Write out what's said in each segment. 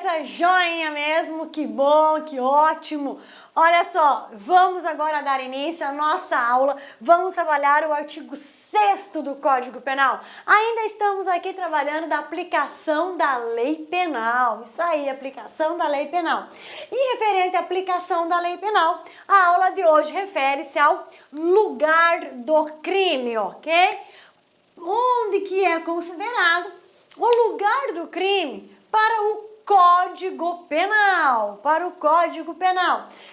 Beleza? Joinha mesmo, que bom, que ótimo. Olha só, vamos agora dar início à nossa aula. Vamos trabalhar o artigo 6º do Código Penal. Ainda estamos aqui trabalhando da aplicação da lei penal. Isso aí, aplicação da lei penal. E referente à aplicação da lei penal, a aula de hoje refere-se ao lugar do crime, ok? Onde que é considerado o lugar do crime para o Código Penal,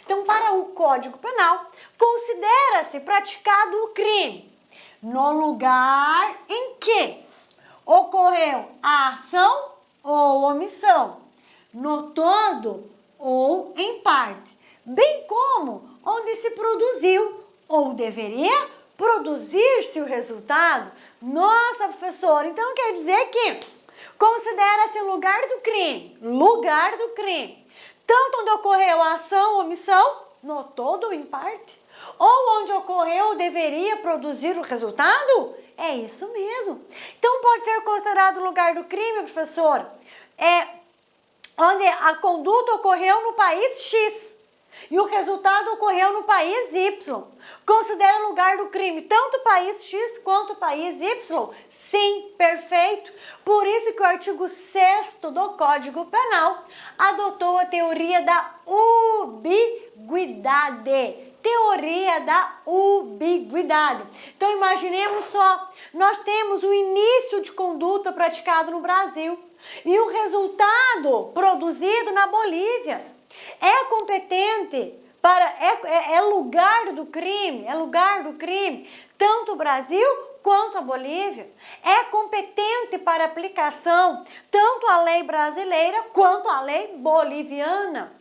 Então, para o Código Penal, considera-se praticado o crime no lugar em que ocorreu a ação ou omissão, no todo ou em parte, bem como onde se produziu ou deveria produzir-se o resultado. Nossa, professora, então quer dizer que considera-se lugar do crime, tanto onde ocorreu a ação ou omissão, no todo ou em parte, ou onde ocorreu ou deveria produzir o resultado? É isso mesmo. Então pode ser considerado lugar do crime, professor, onde a conduta ocorreu no país X e o resultado ocorreu no país Y. Considera lugar do crime tanto o país X quanto o país Y? Sim, perfeito. Por isso que o artigo 6º do Código Penal adotou a teoria da ubiguidade. Então imaginemos só, nós temos o início de conduta praticado no Brasil e o resultado produzido na Bolívia. É competente é lugar do crime, tanto o Brasil quanto a Bolívia. É competente para aplicação tanto a lei brasileira quanto a lei boliviana.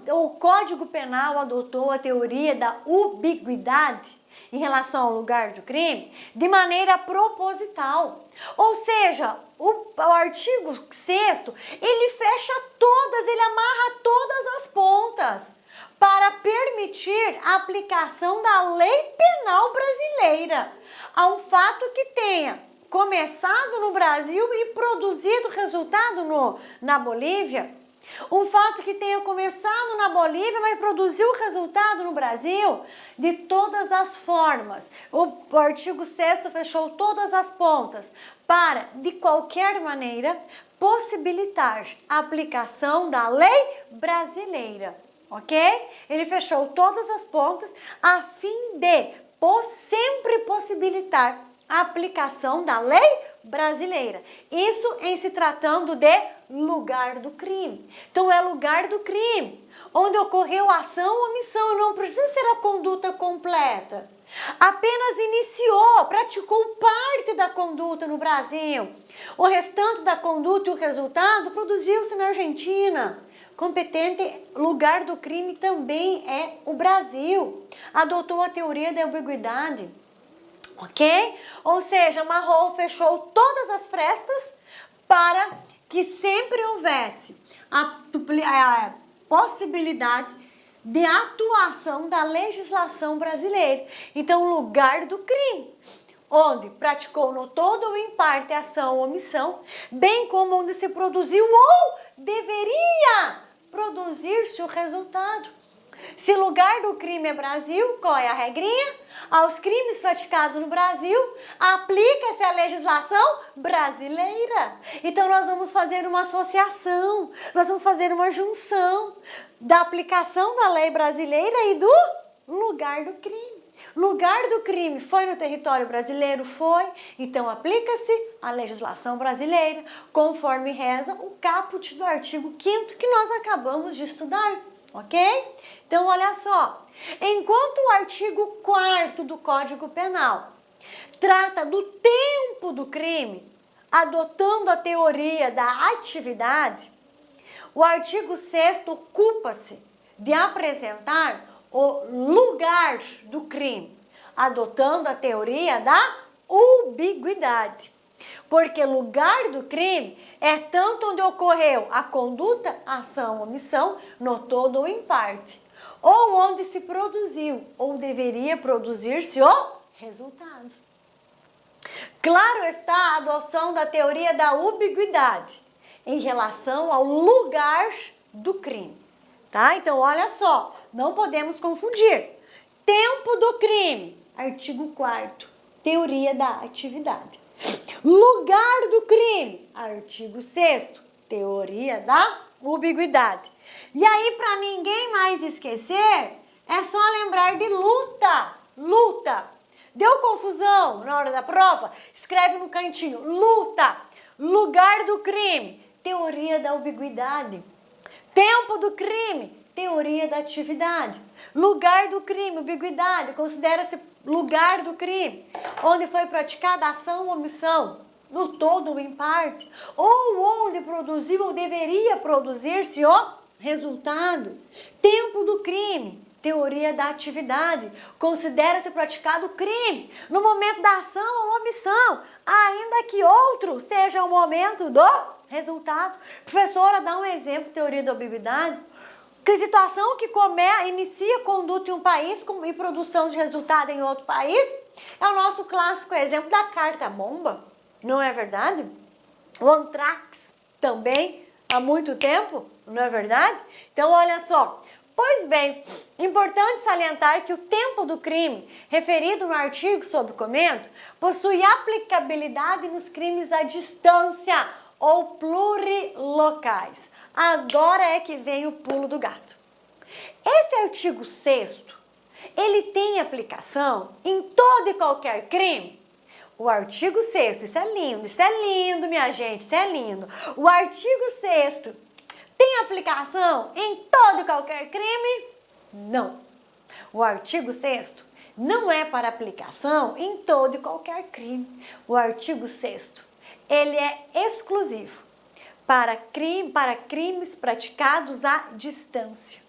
O Código Penal adotou a teoria da ubiguidade em relação ao lugar do crime de maneira proposital. Ou seja, o artigo 6º, ele amarra todas as pontas para permitir a aplicação da lei penal brasileira a um fato que tenha começado no Brasil e produzido resultado na Bolívia. Um fato que tenha começado na Bolívia, mas produziu o resultado no Brasil de todas as formas. O artigo 6º fechou todas as pontas para, de qualquer maneira, possibilitar a aplicação da lei brasileira, ok? Ele fechou todas as pontas a fim de sempre possibilitar a aplicação da lei brasileira. Isso em se tratando de lugar do crime. Então é lugar do crime, onde ocorreu a ação ou omissão, não precisa ser a conduta completa. Apenas praticou parte da conduta no Brasil. O restante da conduta e o resultado produziu-se na Argentina. Competente lugar do crime também é o Brasil. Adotou a teoria da ambiguidade. Ok? Ou seja, amarrou, fechou todas as frestas para que sempre houvesse a possibilidade de atuação da legislação brasileira. Então, lugar do crime, onde praticou no todo ou em parte a ação ou omissão, bem como onde se produziu ou deveria produzir-se o resultado. Se lugar do crime é Brasil, qual é a regrinha? Aos crimes praticados no Brasil, aplica-se a legislação brasileira. Então, nós vamos fazer uma associação, nós vamos fazer uma junção da aplicação da lei brasileira e do lugar do crime. Lugar do crime foi no território brasileiro? Foi. Então, aplica-se a legislação brasileira, conforme reza o caput do artigo 5º que nós acabamos de estudar. Ok? Então, olha só, enquanto o artigo 4º do Código Penal trata do tempo do crime, adotando a teoria da atividade, o artigo 6º ocupa-se de apresentar o lugar do crime, adotando a teoria da ubiguidade. Porque lugar do crime é tanto onde ocorreu a conduta, ação, omissão, no todo ou em parte, ou onde se produziu ou deveria produzir-se o resultado. Claro está a adoção da teoria da ubiguidade em relação ao lugar do crime, tá? Então, olha só, não podemos confundir. Tempo do crime, artigo 4º, teoria da atividade. Lugar do crime, artigo 6º, teoria da ambiguidade. E aí, para ninguém mais esquecer, é só lembrar de luta. Luta. Deu confusão na hora da prova? Escreve no cantinho. Luta. Lugar do crime, teoria da ambiguidade. Tempo do crime, teoria da atividade. Lugar do crime, ambiguidade, considera-se lugar do crime, onde foi praticada a ação ou omissão, no todo ou em parte, ou onde produziu ou deveria produzir-se o resultado. Tempo do crime, teoria da atividade, considera-se praticado o crime no momento da ação ou omissão, ainda que outro seja o momento do resultado. Professora, dá um exemplo, teoria da ambiguidade. Que situação que inicia conduta em um país e produção de resultado em outro país é o nosso clássico exemplo da carta-bomba, não é verdade? O antrax também, há muito tempo, não é verdade? Então, olha só. Pois bem, importante salientar que o tempo do crime, referido no artigo sob comento, possui aplicabilidade nos crimes à distância ou plurilocais. Agora é que vem o pulo do gato. Esse artigo 6º, ele tem aplicação em todo e qualquer crime? O artigo 6º, isso é lindo, minha gente, isso é lindo. O artigo 6º tem aplicação em todo e qualquer crime? Não. O artigo 6º não é para aplicação em todo e qualquer crime. O artigo 6º, ele é exclusivo para crimes praticados à distância,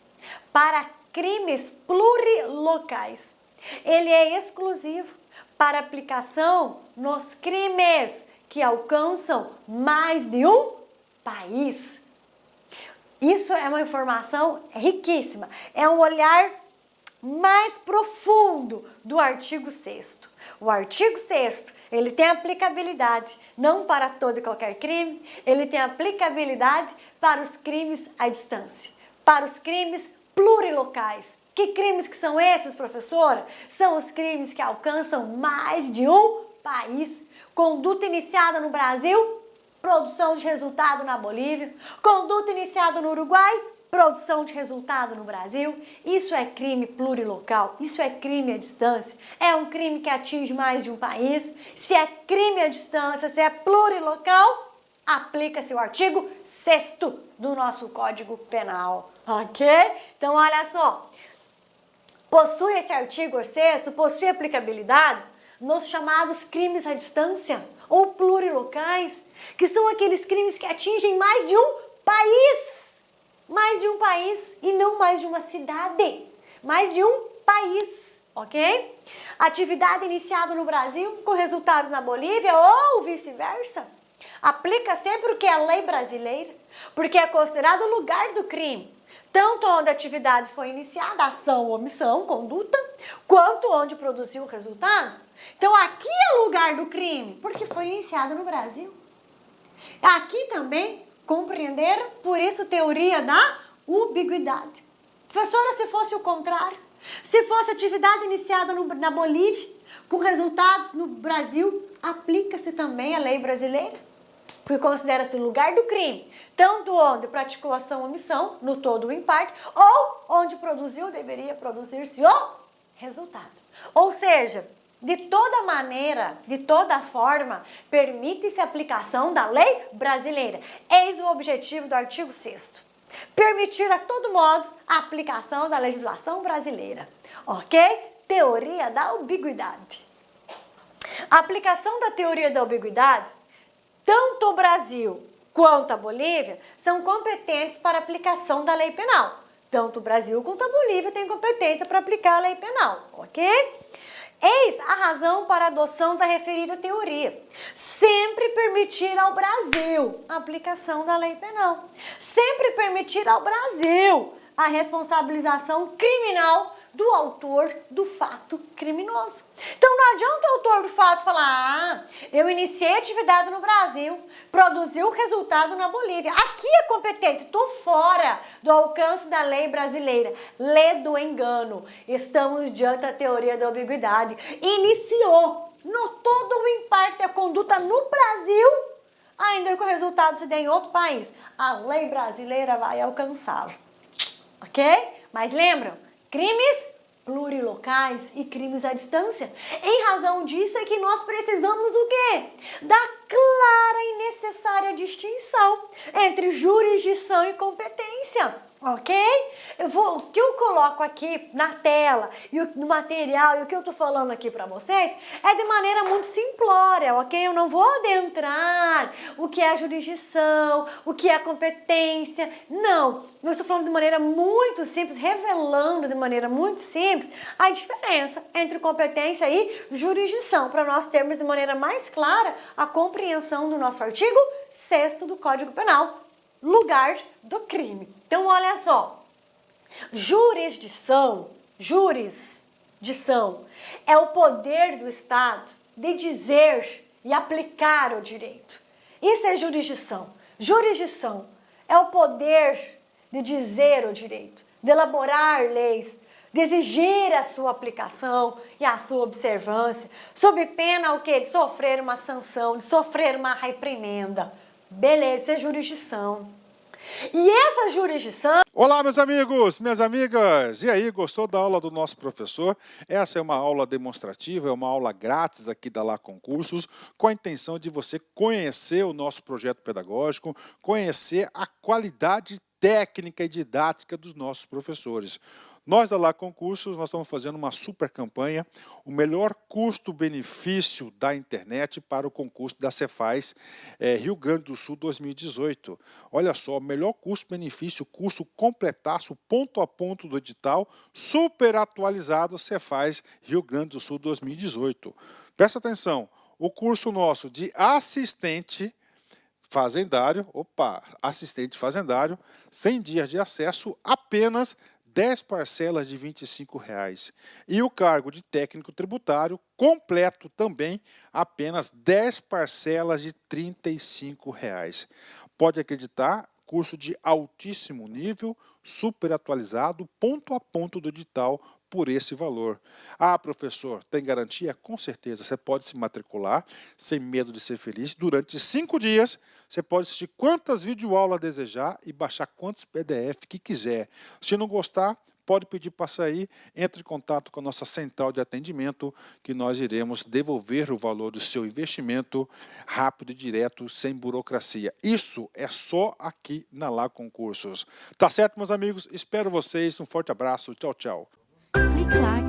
para crimes plurilocais. Ele é exclusivo para aplicação nos crimes que alcançam mais de um país. Isso é uma informação riquíssima, é um olhar mais profundo do artigo 6º. O artigo 6º, ele tem aplicabilidade não para todo e qualquer crime, ele tem aplicabilidade para os crimes à distância, para os crimes plurilocais. Que crimes que são esses, professora? São os crimes que alcançam mais de um país. Conduta iniciada no Brasil, produção de resultado na Bolívia. Conduta iniciada no Uruguai, produção de resultado no Brasil. Isso é crime plurilocal, isso é crime à distância. É um crime que atinge mais de um país. Se é crime à distância, se é plurilocal, aplica-se o artigo 6º do nosso Código Penal, ok? Então, olha só, possui esse artigo 6º, possui aplicabilidade nos chamados crimes à distância ou plurilocais, que são aqueles crimes que atingem mais de um país. Mais de um país e não mais de uma cidade, mais de um país, ok? Atividade iniciada no Brasil com resultados na Bolívia ou vice-versa. Aplica sempre o que é a lei brasileira, porque é considerado o lugar do crime, tanto onde a atividade foi iniciada, ação, omissão, conduta, quanto onde produziu o resultado. Então aqui é o lugar do crime, porque foi iniciado no Brasil. Aqui também compreenderam? Por isso, teoria da ambiguidade. Professora, se fosse o contrário, se fosse atividade iniciada na Bolívia, com resultados no Brasil, aplica-se também a lei brasileira, porque considera-se lugar do crime, tanto onde praticou ação ou omissão, no todo ou em parte, ou onde produziu, deveria produzir-se o resultado. Ou seja, de toda maneira, de toda forma, permite-se a aplicação da lei brasileira. Eis o objetivo do artigo 6º. Permitir a todo modo a aplicação da legislação brasileira. Ok? Teoria da ambiguidade. A aplicação da teoria da ambiguidade, tanto o Brasil quanto a Bolívia são competentes para a aplicação da lei penal. Tanto o Brasil quanto a Bolívia têm competência para aplicar a lei penal. Ok? Eis a razão para a adoção da referida teoria. Sempre permitir ao Brasil a aplicação da lei penal. Sempre permitir ao Brasil a responsabilização criminal do autor do fato criminoso. Então não adianta o autor do fato falar, eu iniciei atividade no Brasil, produzi o resultado na Bolívia. Aqui é competente, estou fora do alcance da lei brasileira. Lê do engano. Estamos diante da teoria da ambiguidade. Iniciou, notou do imparte a conduta no Brasil, ainda que o resultado se dê em outro país. A lei brasileira vai alcançá-lo. Ok? Mas lembram, crimes plurilocais e crimes à distância. Em razão disso é que nós precisamos o quê? Da clara e necessária distinção entre jurisdição e competência. Ok? O que eu coloco aqui na tela, e no material, e o que eu tô falando aqui para vocês, é de maneira muito simplória, ok? Eu não vou adentrar o que é jurisdição, o que é competência, não. Eu estou falando de maneira muito simples, revelando de maneira muito simples a diferença entre competência e jurisdição, para nós termos de maneira mais clara a compreensão do nosso artigo 6º do Código Penal, lugar do crime. Então, olha só, jurisdição é o poder do Estado de dizer e aplicar o direito. Isso é jurisdição. Jurisdição é o poder de dizer o direito, de elaborar leis, de exigir a sua aplicação e a sua observância, sob pena o quê? De sofrer uma sanção, de sofrer uma reprimenda. Beleza, é jurisdição. E essa jurisdição... Olá, meus amigos, minhas amigas! E aí, gostou da aula do nosso professor? Essa é uma aula demonstrativa, é uma aula grátis aqui da Lá Concursos, com a intenção de você conhecer o nosso projeto pedagógico, conhecer a qualidade técnica e didática dos nossos professores. Nós da Lá Concursos, nós estamos fazendo uma super campanha, o melhor custo-benefício da internet para o concurso da Cefaz Rio Grande do Sul 2018. Olha só, melhor custo-benefício, curso completaço, ponto a ponto do edital, super atualizado Cefaz Rio Grande do Sul 2018. Presta atenção, o curso nosso de assistente fazendário, assistente fazendário, 100 dias de acesso, apenas 10 parcelas de R$ 25,00. E o cargo de técnico tributário completo também, apenas 10 parcelas de R$ 35,00. Pode acreditar, curso de altíssimo nível, super atualizado, ponto a ponto do edital, por esse valor. Ah, professor, tem garantia? Com certeza, você pode se matricular sem medo de ser feliz. Durante 5 dias, você pode assistir quantas videoaulas desejar e baixar quantos PDF que quiser. Se não gostar, pode pedir para sair, entre em contato com a nossa central de atendimento, que nós iremos devolver o valor do seu investimento rápido e direto, sem burocracia. Isso é só aqui na Lá Concursos. Tá certo, meus amigos? Espero vocês. Um forte abraço. Tchau, tchau. Clique lá